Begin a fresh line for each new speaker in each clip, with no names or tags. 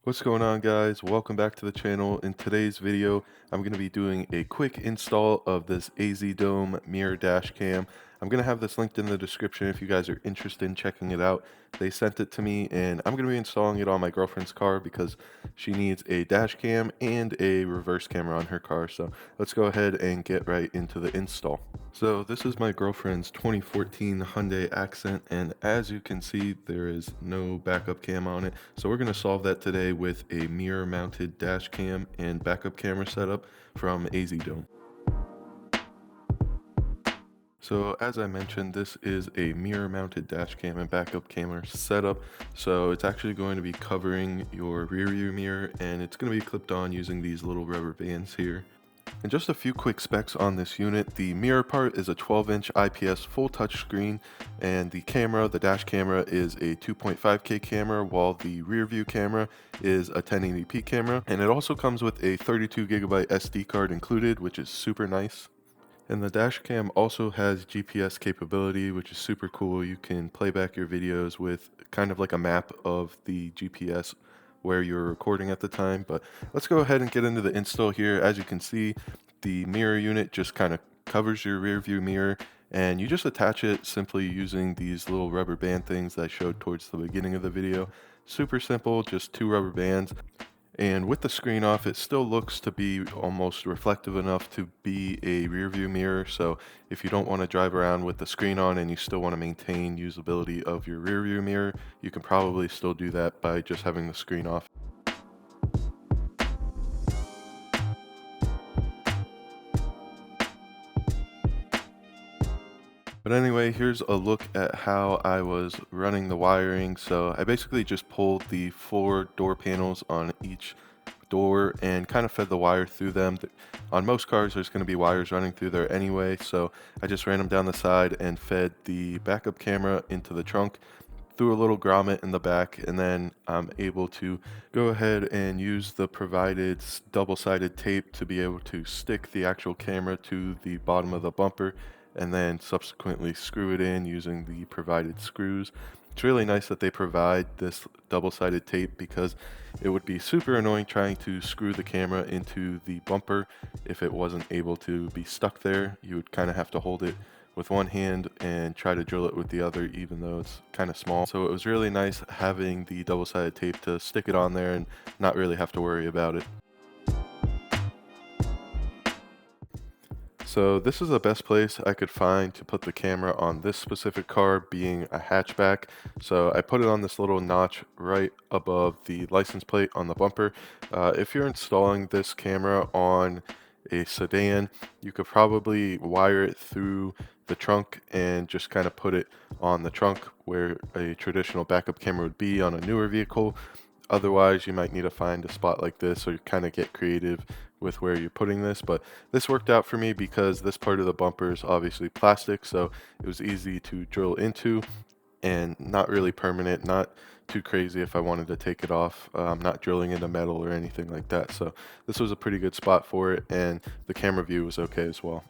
What's going on, guys? Welcome back to the channel. In today's video, I'm going to be doing a quick install of this AZDOME mirror dash cam. I'm going to have this linked in the description if you guys are interested in checking it out. They sent it to me and I'm going to be installing it on my girlfriend's car because she needs a dash cam and a reverse camera on her car. So let's go ahead and get right into the install. So this is my girlfriend's 2014 Hyundai Accent, and as you can see, there is no backup cam on it. So we're going to solve that today with a mirror mounted dash cam and backup camera setup from AZDOME. So as I mentioned, this is a mirror mounted dash cam and backup camera setup. So it's actually going to be covering your rear view mirror, and it's going to be clipped on using these little rubber bands here. And just a few quick specs on this unit. The mirror part is a 12-inch IPS full touch screen, and the camera, the dash camera, is a 2.5K camera, while the rear view camera is a 1080p camera. And it also comes with a 32GB SD card included, which is super nice. And the dash cam also has GPS capability, which is super cool. You can play back your videos with kind of like a map of the GPS where you're recording at the time. But let's go ahead and get into the install here. As you can see, the mirror unit just kind of covers your rear view mirror, and you just attach it simply using these little rubber band things that I showed towards the beginning of the video. Super simple, just 2 rubber bands. And with the screen off, it still looks to be almost reflective enough to be a rear view mirror. So if you don't want to drive around with the screen on and you still want to maintain usability of your rear view mirror, you can probably still do that by just having the screen off. But anyway, here's a look at how I was running the wiring. So I basically just pulled the 4 door panels on each door and kind of fed the wire through them. On most cars, there's going to be wires running through there anyway, so I just ran them down the side and fed the backup camera into the trunk, threw a little grommet in the back, and then I'm able to go ahead and use the provided double-sided tape to be able to stick the actual camera to the bottom of the bumper and then subsequently screw it in using the provided screws. It's really nice that they provide this double-sided tape because it would be super annoying trying to screw the camera into the bumper if it wasn't able to be stuck there. You would kind of have to hold it with one hand and try to drill it with the other, even though it's kind of small. So it was really nice having the double-sided tape to stick it on there and not really have to worry about it. So this is the best place I could find to put the camera on this specific car, being a hatchback. So I put it on this little notch right above the license plate on the bumper. If you're installing this camera on a sedan, you could probably wire it through the trunk and just kind of put it on the trunk where a traditional backup camera would be on a newer vehicle. Otherwise, you might need to find a spot like this or kind of get creative with where you're putting this. But this worked out for me because this part of the bumper is obviously plastic, so it was easy to drill into and not really permanent, not too crazy if I wanted to take it off. I'm not drilling into metal or anything like that. So this was a pretty good spot for it, and the camera view was okay as well.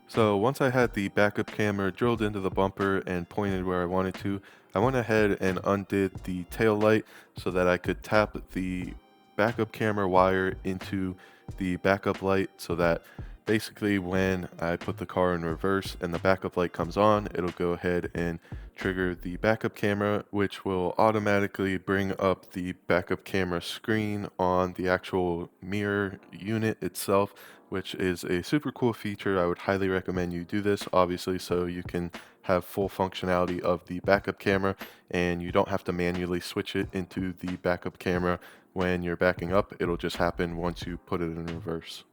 So once I had the backup camera drilled into the bumper and pointed where I wanted to, I went ahead and undid the tail light so that I could tap the backup camera wire into the backup light, so that basically when I put the car in reverse and the backup light comes on, it'll go ahead and trigger the backup camera, which will automatically bring up the backup camera screen on the actual mirror unit itself, which is a super cool feature. I would highly recommend you do this, obviously, so you can have full functionality of the backup camera and you don't have to manually switch it into the backup camera when you're backing up. It'll just happen once you put it in reverse.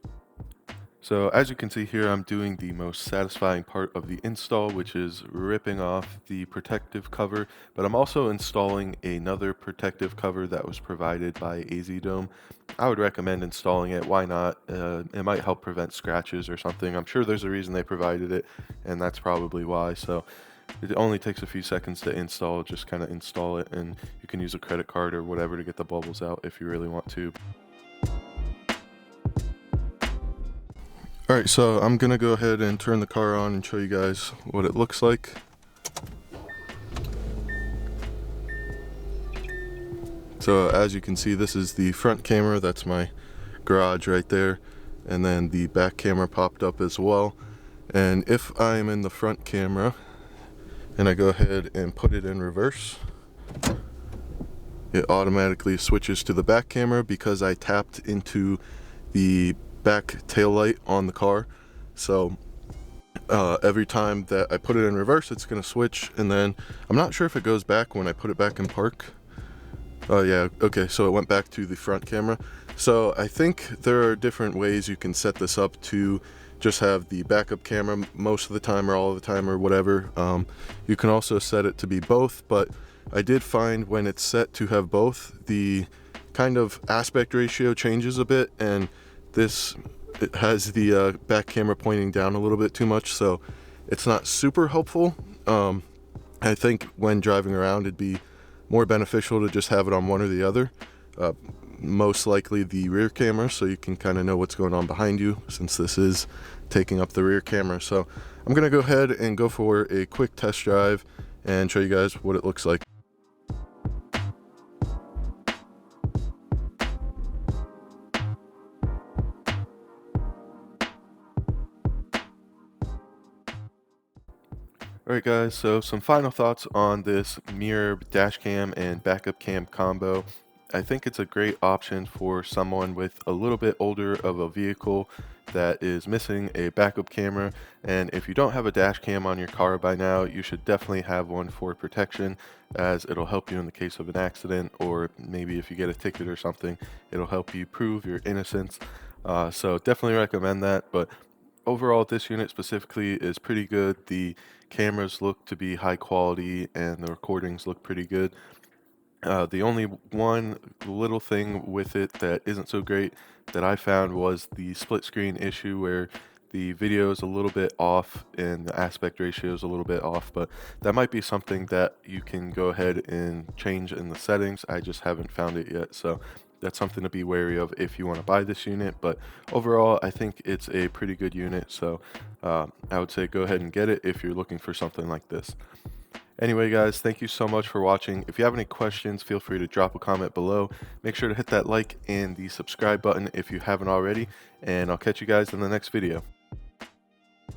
So as you can see here, I'm doing the most satisfying part of the install, which is ripping off the protective cover, but I'm also installing another protective cover that was provided by AZDOME. I would recommend installing it. Why not? It might help prevent scratches or something. I'm sure there's a reason they provided it, and that's probably why. So it only takes a few seconds to install. Just kind of install it, and you can use a credit card or whatever to get the bubbles out if you really want to. Alright, so I'm gonna go ahead and turn the car on and show you guys what it looks like. So as you can see, this is the front camera. That's my garage right there, and then the back camera popped up as well. And if I'm in the front camera and I go ahead and put it in reverse, it automatically switches to the back camera because I tapped into the back tail light on the car. So every time that I put it in reverse, it's going to switch, and then I'm not sure if it goes back when I put it back in park. Oh yeah, okay, so it went back to the front camera. So I think there are different ways you can set this up to just have the backup camera most of the time or all of the time or whatever. You can also set it to be both, but I did find when it's set to have both, the kind of aspect ratio changes a bit, and it has the back camera pointing down a little bit too much, so it's not super helpful. I think when driving around it'd be more beneficial to just have it on one or the other. Most likely the rear camera, so you can kind of know what's going on behind you, since this is taking up the rear camera. So I'm gonna go ahead and go for a quick test drive and show you guys what it looks like. Alright guys, so some final thoughts on this mirror dash cam and backup cam combo. I think it's a great option for someone with a little bit older of a vehicle that is missing a backup camera, and if you don't have a dash cam on your car by now, you should definitely have one for protection, as it'll help you in the case of an accident, or maybe if you get a ticket or something, it'll help you prove your innocence. So definitely recommend that. But overall, this unit specifically is pretty good. The cameras look to be high quality and the recordings look pretty good. The only one little thing with it that isn't so great that I found was the split screen issue, where the video is a little bit off and the aspect ratio is a little bit off, but that might be something that you can go ahead and change in the settings. I just haven't found it yet, so that's something to be wary of if you want to buy this unit. But overall, I think it's a pretty good unit, so I would say go ahead and get it if you're looking for something like this. Anyway guys, thank you so much for watching. If you have any questions, feel free to drop a comment below. Make sure to hit that like and the subscribe button if you haven't already, and I'll catch you guys in the next video.